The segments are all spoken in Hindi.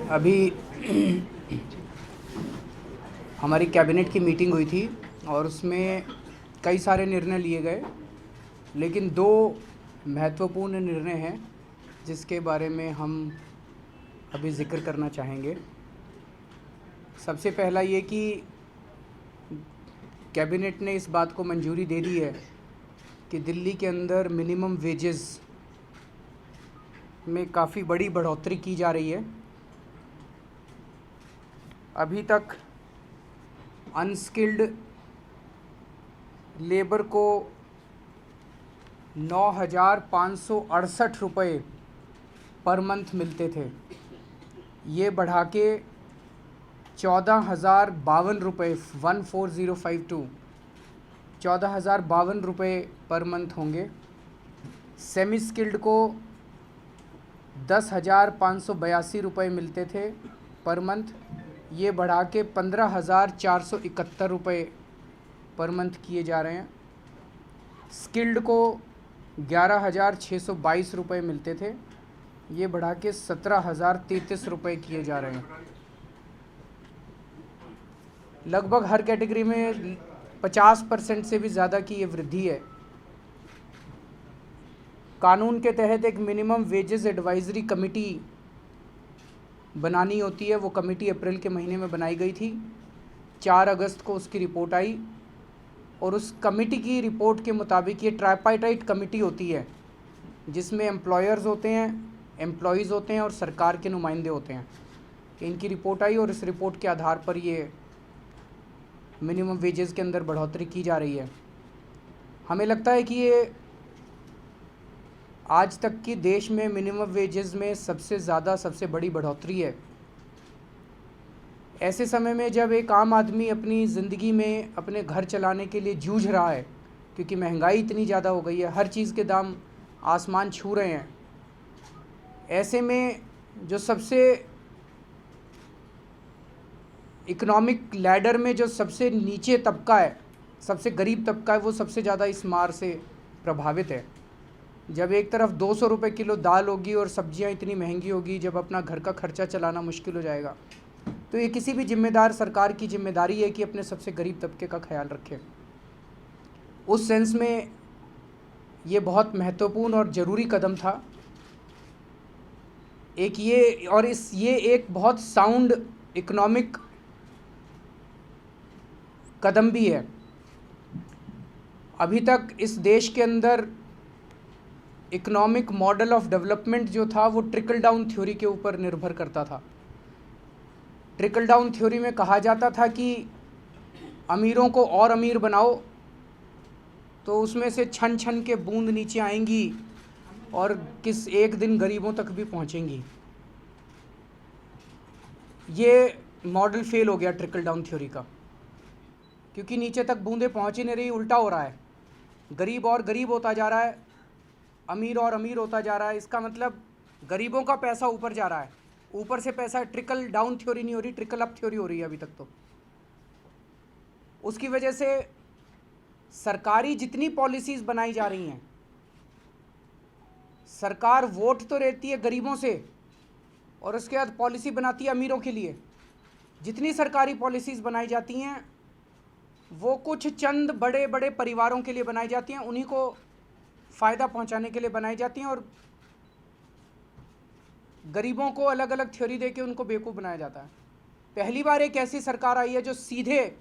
अभी हमारी कैबिनेट की मीटिंग हुई थी और उसमें कई सारे निर्णय लिए गए, लेकिन दो महत्वपूर्ण निर्णय हैं जिसके बारे में हम अभी ज़िक्र करना चाहेंगे। सबसे पहला ये कि कैबिनेट ने इस बात को मंजूरी दे दी है कि दिल्ली के अंदर मिनिमम वेजेस में काफ़ी बड़ी बढ़ोतरी की जा रही है। अभी तक अनस्किल्ड लेबर को 9,568 रुपये पर मंथ मिलते थे। ये बढ़ा के 14,052 रुपये 14,052 रुपये पर मंथ होंगे। सेमी स्किल्ड को 10,582 रुपये मिलते थे पर मंथ। ये बढ़ा के 15,471 रुपये पर मंथ किए जा रहे हैं। स्किल्ड को 11,622 रुपये मिलते थे, ये बढ़ा के 17,033 रुपये किए जा रहे हैं। लगभग हर कैटेगरी में 50% से भी ज़्यादा की ये वृद्धि है। कानून के तहत एक मिनिमम वेजेस एडवाइजरी कमेटी बनानी होती है। वो कमेटी अप्रैल के महीने में बनाई गई थी। 4 अगस्त को उसकी रिपोर्ट आई और उस कमेटी की रिपोर्ट के मुताबिक ये ट्राइपार्टाइट कमेटी होती है जिसमें एम्प्लॉयर्स होते हैं, एम्प्लॉयज़ होते हैं और सरकार के नुमाइंदे होते हैं। इनकी रिपोर्ट आई और इस रिपोर्ट के आधार पर ये मिनिमम वेजेस के अंदर बढ़ोतरी की जा रही है। हमें लगता है कि ये आज तक की देश में मिनिमम वेजेस में सबसे ज़्यादा सबसे बड़ी बढ़ोतरी है। ऐसे समय में जब एक आम आदमी अपनी ज़िंदगी में अपने घर चलाने के लिए जूझ रहा है, क्योंकि महंगाई इतनी ज़्यादा हो गई है, हर चीज़ के दाम आसमान छू रहे हैं, ऐसे में जो सबसे इकोनॉमिक लैडर में जो सबसे नीचे तबका है, सबसे गरीब तबका है, वो सबसे ज़्यादा इस मार से प्रभावित है। जब एक तरफ 200 रुपये किलो दाल होगी और सब्जियां इतनी महंगी होगी, जब अपना घर का खर्चा चलाना मुश्किल हो जाएगा, तो ये किसी भी जिम्मेदार सरकार की जिम्मेदारी है कि अपने सबसे गरीब तबके का ख्याल रखे। उस सेंस में ये बहुत महत्वपूर्ण और ज़रूरी कदम था। ये एक बहुत साउंड इकोनॉमिक कदम भी है। अभी तक इस देश के अंदर इकोनॉमिक मॉडल ऑफ डेवलपमेंट जो था वो ट्रिकल डाउन थ्योरी के ऊपर निर्भर करता था। ट्रिकल डाउन थ्योरी में कहा जाता था कि अमीरों को और अमीर बनाओ तो उसमें से छन छन के बूंद नीचे आएंगी और किस एक दिन गरीबों तक भी पहुंचेंगी। ये मॉडल फेल हो गया ट्रिकल डाउन थ्योरी का, क्योंकि नीचे तक बूंदें पहुंच ही नहीं रही, उल्टा हो रहा है। गरीब और गरीब होता जा रहा है, अमीर और अमीर होता जा रहा है। इसका मतलब गरीबों का पैसा ऊपर जा रहा है, ऊपर से पैसा। ट्रिकल डाउन थ्योरी नहीं हो रही, ट्रिकल अप थ्योरी हो रही है अभी तक। तो उसकी वजह से सरकारी जितनी पॉलिसीज़ बनाई जा रही हैं, सरकार वोट तो रहती है गरीबों से और उसके बाद पॉलिसी बनाती है अमीरों के लिए। जितनी सरकारी पॉलिसीज़ बनाई जाती हैं वो कुछ चंद बड़े बड़े परिवारों के लिए बनाई जाती हैं, उन्हीं को फ़ायदा पहुंचाने के लिए बनाई जाती हैं, और गरीबों को अलग अलग थ्योरी देके उनको बेवकूफ़ बनाया जाता है। पहली बार एक ऐसी सरकार आई है जो सीधे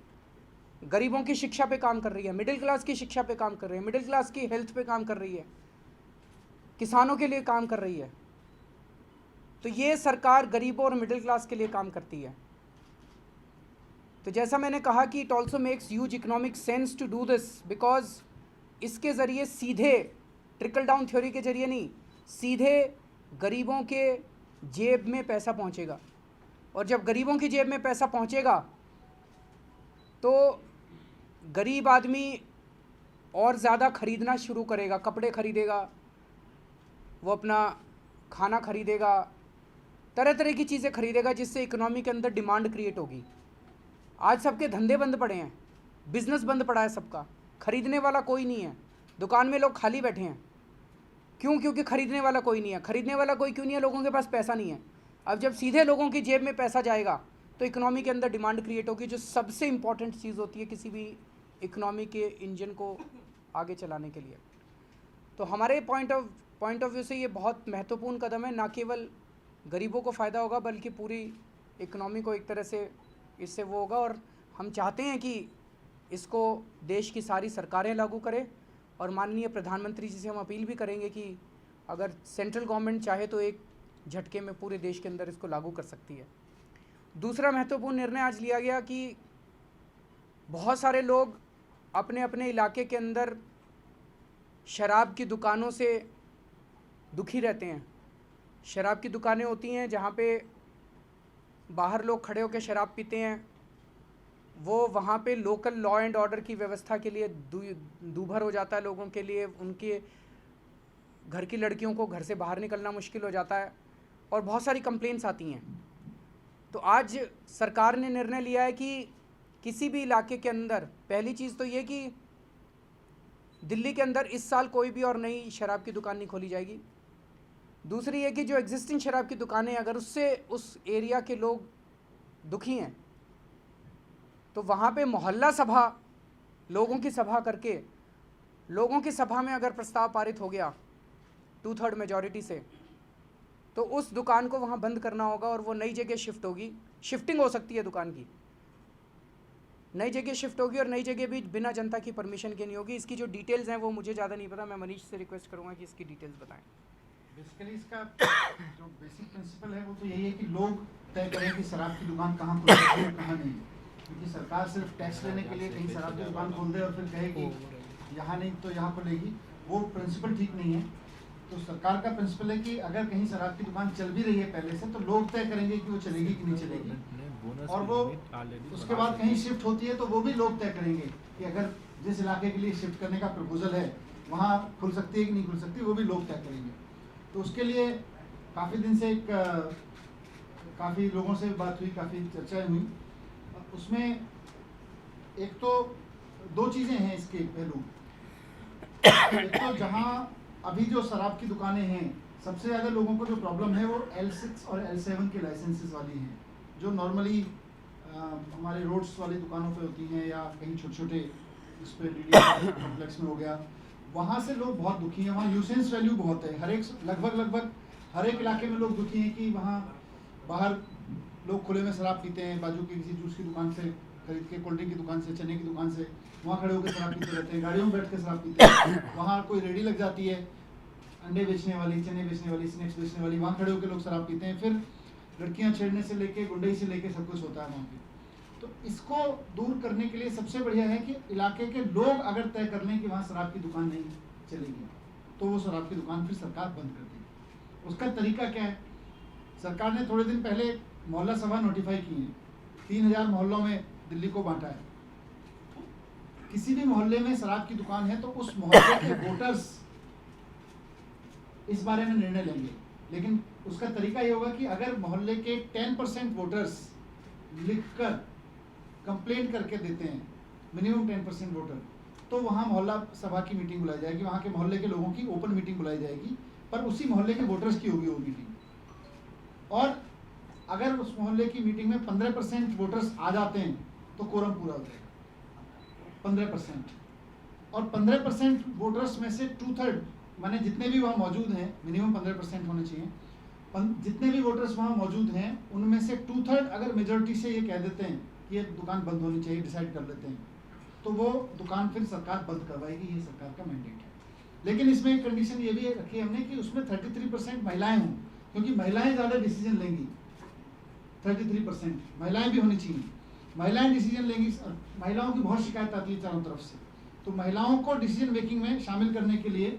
गरीबों की शिक्षा पे काम कर रही है, मिडिल क्लास की शिक्षा पे काम कर रही है, मिडिल क्लास की हेल्थ पे काम कर रही है, किसानों के लिए काम कर रही है। तो ये सरकार गरीबों और मिडिल क्लास के लिए काम करती है। तो जैसा मैंने कहा कि it also makes huge economic sense to do this, because इसके ज़रिए सीधे ट्रिकल डाउन थ्योरी के जरिए नहीं, सीधे गरीबों के जेब में पैसा पहुंचेगा। और जब गरीबों की जेब में पैसा पहुंचेगा तो गरीब आदमी और ज़्यादा ख़रीदना शुरू करेगा, कपड़े ख़रीदेगा, वो अपना खाना ख़रीदेगा, तरह तरह की चीज़ें ख़रीदेगा, जिससे इकोनॉमी के अंदर डिमांड क्रिएट होगी। आज सबके धंधे बंद पड़े हैं, बिज़नेस बंद पड़ा है सबका, ख़रीदने वाला कोई नहीं है, दुकान में लोग खाली बैठे हैं। क्यों? क्योंकि ख़रीदने वाला कोई नहीं है। ख़रीदने वाला कोई क्यों नहीं है? लोगों के पास पैसा नहीं है। अब जब सीधे लोगों की जेब में पैसा जाएगा तो इकोनॉमी के अंदर डिमांड क्रिएट होगी, जो सबसे इम्पॉर्टेंट चीज़ होती है किसी भी इकोनॉमी के इंजन को आगे चलाने के लिए। तो हमारे पॉइंट ऑफ व्यू से ये बहुत महत्वपूर्ण कदम है। ना केवल गरीबों को फ़ायदा होगा बल्कि पूरी इकोनॉमी को एक तरह से इससे वो होगा। और हम चाहते हैं कि इसको देश की सारी सरकारें लागू करें, और माननीय प्रधानमंत्री जी से हम अपील भी करेंगे कि अगर सेंट्रल गवर्नमेंट चाहे तो एक झटके में पूरे देश के अंदर इसको लागू कर सकती है। दूसरा महत्वपूर्ण निर्णय आज लिया गया कि बहुत सारे लोग अपने अपने इलाके के अंदर शराब की दुकानों से दुखी रहते हैं। शराब की दुकानें होती हैं जहाँ पे बाहर लोग खड़े होकर शराब पीते हैं, वो वहाँ पे लोकल लॉ एंड ऑर्डर की व्यवस्था के लिए दूभर हो जाता है लोगों के लिए। उनके घर की लड़कियों को घर से बाहर निकलना मुश्किल हो जाता है और बहुत सारी कंप्लेंट्स आती हैं। तो आज सरकार ने निर्णय लिया है कि किसी भी इलाके के अंदर, पहली चीज़ तो ये कि दिल्ली के अंदर इस साल कोई भी और नई शराब की दुकान नहीं खोली जाएगी। दूसरी ये कि जो एग्जिस्टिंग शराब की दुकानें अगर उससे उस एरिया के लोग दुखी हैं तो वहाँ पे मोहल्ला सभा, लोगों की सभा करके, लोगों की सभा में अगर प्रस्ताव पारित हो गया 2/3 मेजॉरिटी से, तो उस दुकान को वहाँ बंद करना होगा और वो नई जगह शिफ्ट होगी। शिफ्टिंग हो सकती है दुकान की, नई जगह शिफ्ट होगी और नई जगह भी बिना जनता की परमिशन के नहीं होगी। इसकी जो डिटेल्स हैं वो मुझे ज़्यादा नहीं पता, मैं मनीष से रिक्वेस्ट करूँगा कि इसकी डिटेल्स बताएं। बेसिकली इसका जो बेसिक प्रिंसिपल है वो तो यही है कि लोग तय करें कि शराब की दुकान कहाँ खुलेगी और कहाँ नहीं। क्योंकि सरकार सिर्फ टैक्स लेने के लिए कहीं शराब की दुकान खोल दे और फिर कहे कि यहाँ नहीं तो यहाँ खुलेगी, वो प्रिंसिपल ठीक नहीं है। तो सरकार का प्रिंसिपल है कि अगर कहीं शराब की दुकान चल भी रही है पहले से, तो लोग तय करेंगे कि वो चलेगी कि नहीं चलेगी। और वो उसके बाद कहीं शिफ्ट होती है तो वो भी लोग तय करेंगे कि अगर जिस इलाके के लिए शिफ्ट करने का प्रपोजल है वहाँ खुल सकती है कि नहीं खुल सकती, वो भी लोग तय करेंगे। तो उसके लिए काफ़ी दिन से काफ़ी लोगों से बात हुई, काफ़ी चर्चाएं हुई। उसमें एक तो दो चीज़ें हैं इसके पहलू। एक तो जहाँ अभी जो शराब की दुकानें हैं, सबसे ज़्यादा लोगों को जो प्रॉब्लम है वो L6 और L7 के लाइसेंसेस वाली हैं, जो नॉर्मली हमारे रोड्स वाली दुकानों पे होती हैं या कहीं छोटे छोटे इस पर कॉम्प्लेक्स में हो गया, वहाँ से लोग बहुत दुखी हैं। वहाँ न्यूसेंस वैल्यू बहुत है। लगभग हर एक इलाके में लोग दुखी हैं कि वहाँ बाहर लोग खुले में शराब पीते हैं, बाजू की किसी जूस की दुकान से खरीद के, कोल्ड ड्रिंक की दुकान से, चने की दुकान से, वहाँ खड़े होकर शराब पीते रहते हैं, गाड़ियों में बैठ कर शराब पीते हैं। वहाँ कोई रेडी लग जाती है, अंडे बेचने वाली, चने बेचने वाली, स्नैक्स बेचने वाली, वहाँ खड़े होकर लोग शराब पीते हैं। फिर लड़कियाँ छेड़ने से लेके, गुंडई से लेके सब कुछ होता है वहाँ पे। तो इसको दूर करने के लिए सबसे बढ़िया है कि इलाके के लोग अगर तय कर लें कि वहाँ शराब की दुकान नहीं चलेगी, तो वो शराब की दुकान फिर सरकार बंद कर देगी। उसका तरीका क्या है? सरकार ने थोड़े दिन पहले मोहल्ला सभा नोटिफाई की है, 3000 मोहल्लों में दिल्ली को बांटा है। किसी भी मोहल्ले में शराब की दुकान है तो उस मोहल्ले के वोटर्स इस बारे में निर्णय लेंगे। लेकिन उसका तरीका ये होगा कि अगर मोहल्ले के 10% वोटर्स लिखकर कंप्लेंट करके देते हैं, मिनिमम 10% वोटर, तो वहाँ मोहल्ला सभा की मीटिंग बुलाई जाएगी, वहाँ के मोहल्ले के लोगों की ओपन मीटिंग बुलाई जाएगी, पर उसी मोहल्ले के वोटर्स की होगी वो मीटिंग। और अगर उस मोहल्ले की मीटिंग में 15% वोटर्स आ जाते हैं तो कोरम पूरा हो जाएगा। 15% और 15% वोटर्स में से 2/3, माने जितने भी वहाँ मौजूद हैं, मिनिमम 15% होने चाहिए, जितने भी वोटर्स वहाँ मौजूद हैं उनमें से 2/3 अगर मेजोरिटी से ये कह देते हैं कि ये दुकान बंद होनी चाहिए, डिसाइड कर लेते हैं, तो वो दुकान फिर सरकार बंद करवाएगी। ये सरकार का मैंडेट है। लेकिन इसमें एक कंडीशन ये भी रखी हमने कि उसमें 33% महिलाएं हों, क्योंकि महिलाएं ज़्यादा डिसीजन लेंगी। 33% महिलाएं भी होनी चाहिए। महिलाएं डिसीजन लेंगी। महिलाओं की बहुत शिकायत आती है चारों तरफ से, तो महिलाओं को डिसीजन मेकिंग में शामिल करने के लिए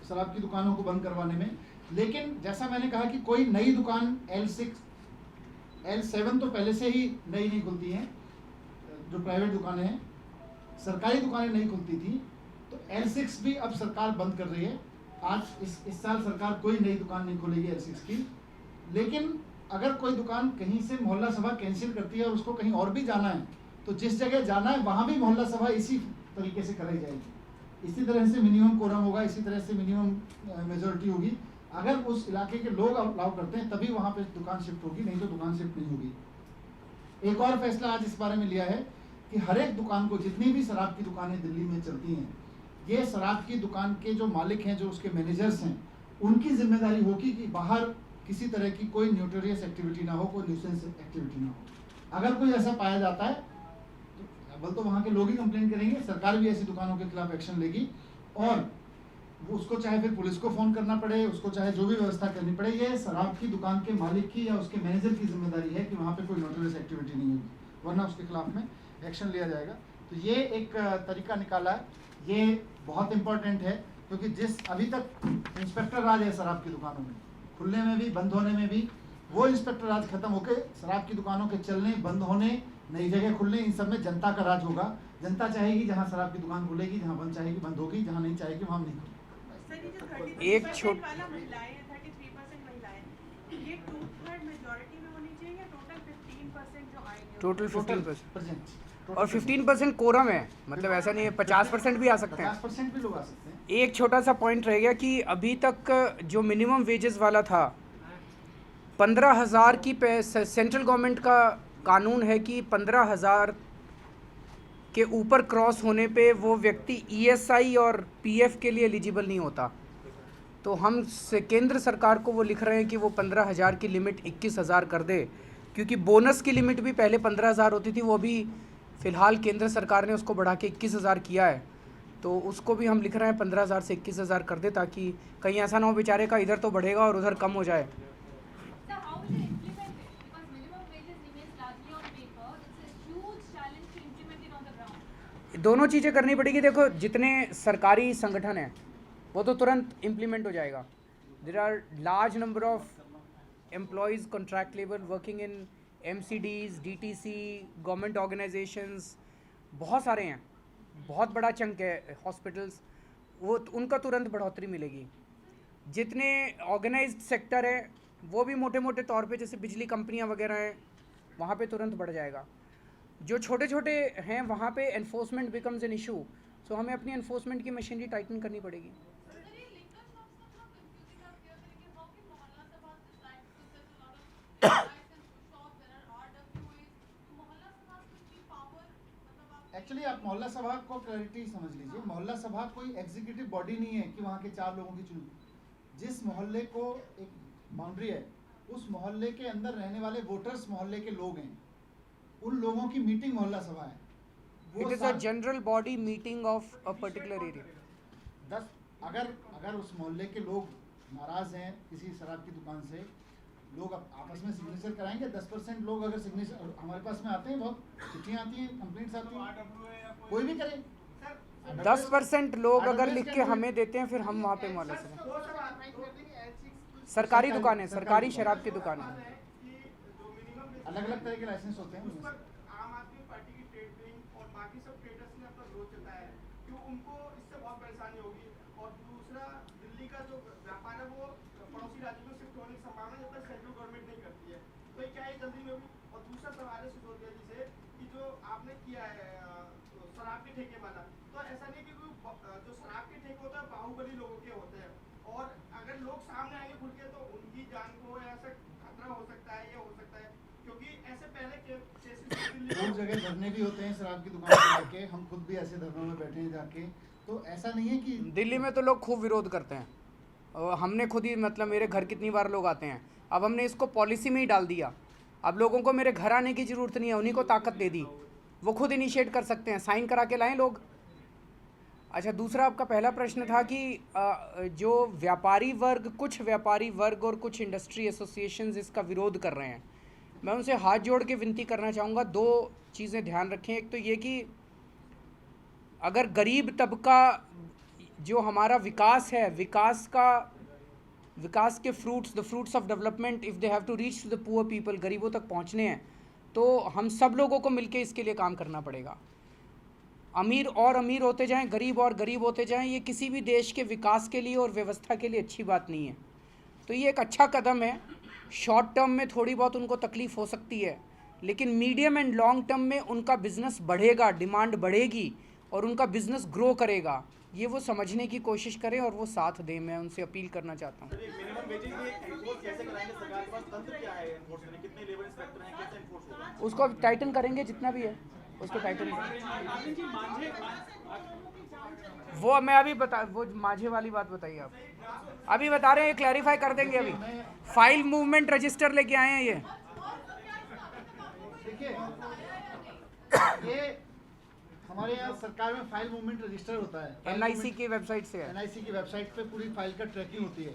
शराब की दुकानों को बंद करवाने में। लेकिन जैसा मैंने कहा कि कोई नई दुकान L6 L7 तो पहले से ही नई नहीं खुलती हैं, जो प्राइवेट दुकानें हैं, सरकारी दुकानें नहीं खुलती थी, तो L6 भी अब सरकार बंद कर रही है। आज इस साल सरकार कोई नई दुकान नहीं खोलेगी L6 की। लेकिन अगर कोई दुकान कहीं से मोहल्ला सभा कैंसिल करती है और उसको कहीं और भी जाना है, तो जिस जगह जाना है वहाँ भी मोहल्ला सभा इसी तरीके से कराई जाएगी। इसी तरह से मिनिमम कोरम होगा, इसी तरह से मिनिमम मेजॉरिटी होगी, अगर उस इलाके के लोग अलाउ करते हैं तभी वहाँ पे दुकान शिफ्ट होगी, नहीं तो दुकान शिफ्ट नहीं होगी। एक और फैसला आज इस बारे में लिया है कि हर एक दुकान को, जितनी भी शराब की दुकानें दिल्ली में चलती हैं, ये शराब की दुकान के जो मालिक हैं, जो उसके मैनेजर्स हैं, उनकी जिम्मेदारी होगी कि बाहर किसी तरह की कोई न्यूटोरियस एक्टिविटी ना हो, कोई न्यूसेंस एक्टिविटी ना हो। अगर कोई ऐसा पाया जाता है तो अव्वल तो वहाँ के लोग ही कंप्लेन करेंगे, सरकार भी ऐसी दुकानों के खिलाफ एक्शन लेगी, और वो उसको चाहे फिर पुलिस को फ़ोन करना पड़े, उसको चाहे जो भी व्यवस्था करनी पड़े, ये शराब की दुकान के मालिक की या उसके मैनेजर की जिम्मेदारी है कि वहाँ पे कोई नोटरियस एक्टिविटी नहीं होगी, वरना उसके खिलाफ में एक्शन लिया जाएगा। तो ये एक तरीका निकाला है, ये बहुत इम्पोर्टेंट है, क्योंकि जिस अभी तक इंस्पेक्टर राज है शराब की दुकानों में, खुलने में भी बंद होने में भी, वो इंस्पेक्टर राज खत्म होकर शराब की दुकानों के चलने, बंद होने, नई जगह खुलने, इन सब में जनता का राज होगा। जनता चाहेगी जहाँ शराब की दुकान खुलेगी, जहाँ बंद चाहेगी बंद होगी, जहाँ नहीं चाहेगी वहाँ नहीं खुलेगी। एक छोट वाला महिलाएं 33% महिलाएं, ये 2/3 मेजॉरिटी में होनी चाहिए या टोटल 15% जो आएंगे? टोटल टोटल 15% और 15% कोरम है, मतलब ऐसा नहीं है, 50% भी आ सकते हैं। 50% भी लोग आ सकते हैं। एक छोटा सा पॉइंट रह गया कि अभी तक जो मिनिमम वेजेस वाला था 15,000 की सेंट्रल गवर्नमेंट का कानून है कि 15,000 के ऊपर क्रॉस होने पे वो व्यक्ति ईएसआई और पीएफ के लिए एलिजिबल नहीं होता। तो हम केंद्र सरकार को वो लिख रहे हैं कि वो 15,000 की लिमिट 21,000 कर दे, क्योंकि बोनस की लिमिट भी पहले 15,000 होती थी, वो भी फ़िलहाल केंद्र सरकार ने उसको बढ़ा के 21,000 किया है। तो उसको भी हम लिख रहे हैं 15,000 से 21,000 कर दे, ताकि कहीं ऐसा ना हो बेचारे का इधर तो बढ़ेगा और उधर कम हो जाए। दोनों चीज़ें करनी पड़ेगी। देखो, जितने सरकारी संगठन हैं वो तो तुरंत इम्प्लीमेंट हो जाएगा। There are large number of employees, contract labour working in MCDs, DTC, government organisations, बहुत सारे हैं, बहुत बड़ा चंक है हॉस्पिटल्स, वो उनका तुरंत बढ़ोतरी मिलेगी। जितने ऑर्गेनाइज्ड सेक्टर है वो भी मोटे मोटे तौर पे, जैसे बिजली कंपनियां वगैरह हैं, वहाँ पे तुरंत बढ़ जाएगा। जो छोटे छोटे हैं वहाँ पे एनफोर्समेंट बिकम्स एन इशू, सो हमें अपनी एनफोर्समेंट की मशीनरी टाइटन करनी पड़ेगी। एक्चुअली आप मोहल्ला सभा को क्लैरिटी समझ लीजिए, मोहल्ला सभा कोई एग्जीक्यूटिव बॉडी नहीं है कि वहाँ के 4 लोगों की चुनी। जिस मोहल्ले को एक बाउंड्री है, उस मोहल्ले के अंदर रहने वाले वोटर्स मोहल्ले के लोग हैं, उन लोगों की मीटिंग मोहल्ला सभा है। It is a general body meeting of a particular area. अगर उस मोहल्ले के लोग नाराज हैं किसी शराब की दुकान से, लोग आपस में सिग्नेचर कराएंगे। 10% लोग अगर सिग्नेचर हमारे पास में आते हैं, बहुत चिट्ठियाँ आती हैं, कंप्लेंट्स आती हैं, कोई भी करे। 10% लोग अगर लिख के हमें देते हैं, फिर हम वहाँ पे मोहल्ला सभा। सरकारी दुकानें, सरकारी शराब की दुकानें, अलग अलग तरह के लाइसेंस होते हैं। आम आदमी पार्टी की ट्रेड विंग और बाकी सब ट्रेडर्स ने अपना विरोध जताया है कि उनको इससे बहुत परेशानी होगी। और दूसरा, दिल्ली का जो व्यापार है वो पड़ोसी राज्यों में शिफ्ट होने की संभावना जब तक सेंट्रल गवर्नमेंट नहीं करती है, तो क्या है जल्दी में भी। और दूसरा सवाल है सिसोदिया जी से कि जो आपने किया है शराब के ठेके वाला, तो ऐसा नहीं कि जो शराब के ठेके होता है बाहुबली लोगों के होते हैं, और अगर लोग सामने आएंगे खुल के तो उनकी जान को ऐसा खतरा हो सकता है, ये हो सकता है, क्योंकि ऐसे पहले बहुत जगह धरने भी होते हैं शराब की दुकान पे जाके। हम खुद भी ऐसे धरनों में बैठे हैं जाके, तो ऐसा नहीं है कि दिल्ली में तो लोग खूब विरोध करते हैं, और हमने खुद ही, मतलब मेरे घर कितनी बार लोग आते हैं। अब हमने इसको पॉलिसी में ही डाल दिया, अब लोगों को मेरे घर आने की ज़रूरत नहीं है, उन्हीं को ताकत दे दी, वो खुद इनिशिएट कर सकते हैं, साइन करा के लाएं लोग। अच्छा, दूसरा आपका पहला प्रश्न था कि जो व्यापारी वर्ग, कुछ व्यापारी वर्ग और कुछ इंडस्ट्री एसोसिएशंस इसका विरोध कर रहे हैं। मैं उनसे हाथ जोड़ के विनती करना चाहूँगा, 2 चीज़ें ध्यान रखें। एक तो ये कि अगर गरीब तबका, जो हमारा विकास है, विकास के fruits, the fruits of development, if they have to reach to the poor people, गरीबों तक पहुँचने हैं, तो हम सब लोगों को मिलके इसके लिए काम करना पड़ेगा। अमीर और अमीर होते जाएं, गरीब और गरीब होते जाएं, ये किसी भी देश के विकास के लिए और व्यवस्था के लिए अच्छी बात नहीं है। तो ये एक अच्छा कदम है। शॉर्ट टर्म में थोड़ी बहुत उनको तकलीफ़ हो सकती है, लेकिन मीडियम एंड लॉन्ग टर्म में उनका बिज़नेस बढ़ेगा, डिमांड बढ़ेगी, और उनका बिजनेस ग्रो करेगा, ये वो समझने की कोशिश करें और वो साथ दें। मैं उनसे अपील करना चाहता हूँ। मिनिमम वेजेस ये एनफोर्स कैसे कराएंगे? सरकार के पास तंत्र क्या है एनफोर्स करने? कितने लेबर इंस्पेक्टर हैं, कैसे एनफोर्स होगा? उसको टाइटन करेंगे, जितना भी है उसको टाइटन। वो मैं अभी बता, वो माझे वाली बात बताइए आप, अभी बता रहे हैं, क्लैरिफाई कर देंगे। अभी फाइल मूवमेंट रजिस्टर लेके आए हैं ये। देखिए, ये हमारे यहाँ सरकार में फाइल मूवमेंट रजिस्टर होता है, NIC की वेबसाइट से है। NIC की वेबसाइट पे पूरी फाइल का ट्रैकिंग होती है।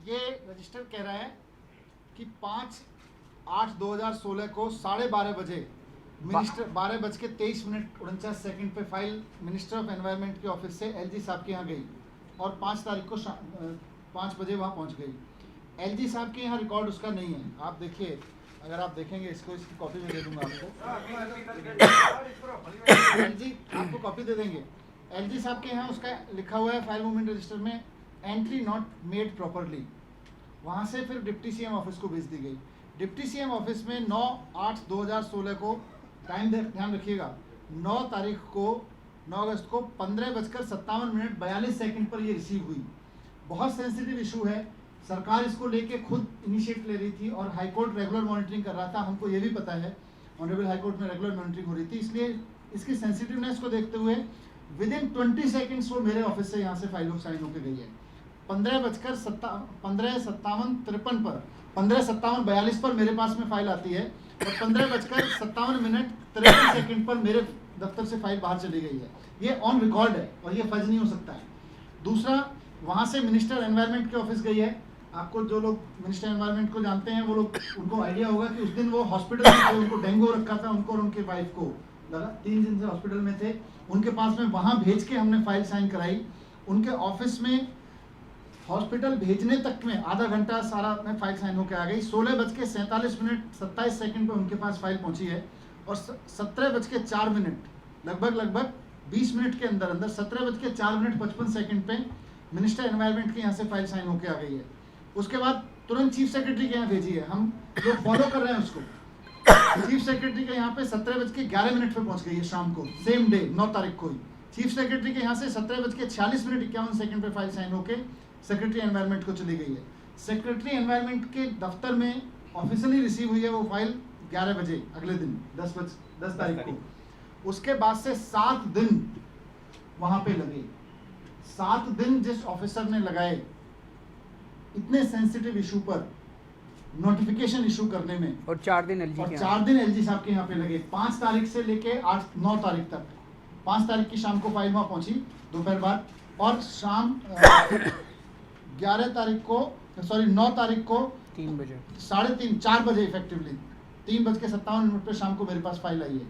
ये रजिस्टर कह रहा है कि 5/8/2016 को 12:30 बजे मिनिस्टर 12:23:49 पे फाइल मिनिस्टर ऑफ एनवायरनमेंट के ऑफिस से LG साहब के यहाँ गई और 5 तारीख को 5 बजे वहाँ पहुँच गई। LG साहब के यहाँ रिकॉर्ड उसका नहीं है। आप देखिए, अगर आप देखेंगे इसको, इसकी कॉपी में दे दूंगा आपको। LG आपको कॉपी दे देंगे। LG साहब के यहाँ उसका लिखा हुआ है फाइल मूवमेंट रजिस्टर में, एंट्री नॉट मेड प्रॉपरली। वहाँ से फिर डिप्टी CM ऑफिस को भेज दी गई। डिप्टी CM ऑफिस में 9/8/2016 को, टाइम ध्यान रखिएगा, 9 तारीख को 9 अगस्त को 15:57 पर ये रिसीव हुई। बहुत सेंसिटिव इशू है, सरकार इसको लेके खुद इनिशिएट ले रही थी और हाई कोर्ट रेगुलर मॉनिटरिंग कर रहा था। हमको ये भी पता है, ऑनरेबल हाई कोर्ट में रेगुलर मॉनिटरिंग हो रही थी, इसलिए इसकी सेंसिटिवनेस को देखते हुए विदिन 20 सेकेंड्स वो मेरे ऑफिस से यहाँ से फाइल साइन होकर गई है। 15:57 पर मेरे पास में फाइल आती है और 15:57 पर मेरे दफ्तर से फाइल बाहर चली गई है। ये ऑन रिकॉर्ड है और ये फर्ज नहीं हो सकता है। दूसरा, वहाँ से मिनिस्टर एनवायरनमेंट के ऑफिस गई है। आपको जो लोग मिनिस्टर एनवायरनमेंट को जानते हैं वो लोग, उनको आइडिया होगा कि उस दिन वो हॉस्पिटल में थे, उनको डेंगू रखा था, उनको और उनके वाइफ को लगा, 3 दिन से हॉस्पिटल में थे। उनके पास में वहाँ भेज के हमने फाइल साइन कराई। उनके ऑफिस में हॉस्पिटल भेजने तक में आधा घंटा सारा में फाइल साइन होकर आ गई। 16:47 पे उनके पास फाइल पहुंची है और 17:04 लगभग 20 मिनट के अंदर 17:04 पे मिनिस्टर एनवायरनमेंट के यहाँ से फाइल साइन होकर आ गई है। उसके बाद तुरंत चीफ सेक्रेटरी के यहाँ भेजी है। हम लोग फॉलो कर रहे हैं उसको। चीफ सेक्रेटरी के यहाँ पे 17:11 पे पहुंच गई है शाम को, सेम डे 9 तारीख को ही। चीफ सेक्रेटरी के यहाँ से 17:46 पे फाइल साइन होके सेक्रेटरी एनवायरनमेंट को चली गई है। सेक्रेटरी एनवायरनमेंट के दफ्तर में ऑफिशियली रिसीव हुई है वो फाइल 11 बजे अगले दिन 10 तारीख को। उसके बाद से 7 दिन वहां पे लगे। 7 दिन जिस ऑफिसर ने लगाए इतने सेंसिटिव इशू पर नोटिफिकेशन इशू करने में, और 4 दिन LG और के 4 दिन LG साहब के यहाँ पे लगे। 5 तारीख से लेके 9 तारीख तक। 5 तारीख की शाम को फाइल वहाँ पहुंची दोपहर बाद, और शाम 9 तारीख को 3 बजे 4 बजे इफेक्टिवली 3:57 पे शाम को मेरे पास फाइल आई है।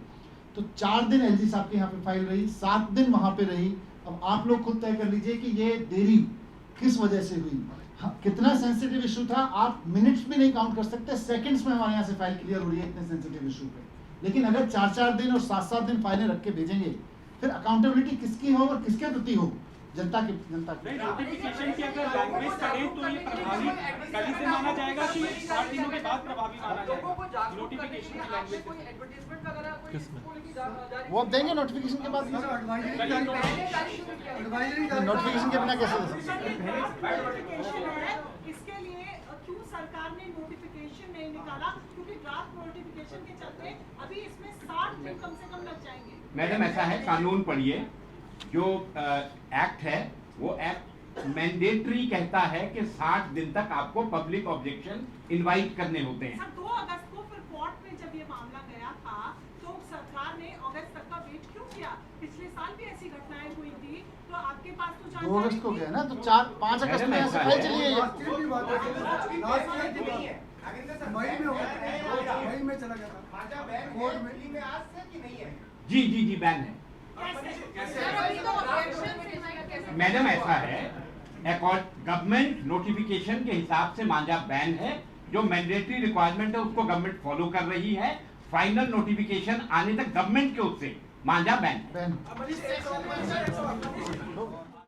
तो 4 दिन LG साहब के यहाँ पे फाइल रही, 7 दिन वहाँ पे रही। अब आप लोग खुद तय कर लीजिए कि ये देरी किस वजह से हुई। कितना सेंसिटिव इशू था, आप मिनट्स भी नहीं काउंट कर सकते, सेकंड्स में हमारे यहाँ से फाइल क्लियर हो रही है इतने सेंसिटिव इशू पे। लेकिन अगर 4-4 दिन और 7-7 दिन फाइलें रख के भेजेंगे, फिर अकाउंटेबिलिटी किसकी हो और किसके प्रति हो? जनता की। नोटिफिकेशन की अगर लैंग्वेज करें तो ये प्रभावी कल से माना जाएगा कि 7 दिनों के बाद प्रभावी माना जाएगा। नोटिफिकेशन की लैंग्वेज वो अब देंगे नोटिफिकेशन के बाद। नोटिफिकेशन के बिना कैसे दे सकते? इसके लिए क्यों सरकार ने नोटिफिकेशन नहीं निकाला? क्योंकि ड्राफ्ट नोटिफिकेशन के चलते अभी इसमें 60 दिन कम से कम लग जाएंगे। मैडम ऐसा है, कानून पढ़िए, जो एक्ट है वो एक्ट मैंडेटरी कहता है कि 60 दिन तक आपको पब्लिक ऑब्जेक्शन इनवाइट करने होते हैं। सर 2 अगस्त को फिर कोर्ट में जब ये मामला गया था तो सरकार ने अगस्त तक का वेट क्यों किया? पिछले साल भी ऐसी घटनाएं हुई थी, तो आपके पास तो 2 अगस्त को गया ना, तो 5 अगस्त में ऐसे फाइल चली है। मई में चला गया था कोर्ट में। आज से कि नहीं है? जी बैन है मैडम। ऐसा है, गवर्नमेंट नोटिफिकेशन के हिसाब से मांझा बैन है। जो मैंडेटरी रिक्वायरमेंट है उसको गवर्नमेंट फॉलो कर रही है। फाइनल नोटिफिकेशन आने तक गवर्नमेंट के उससे मांझा बैन है।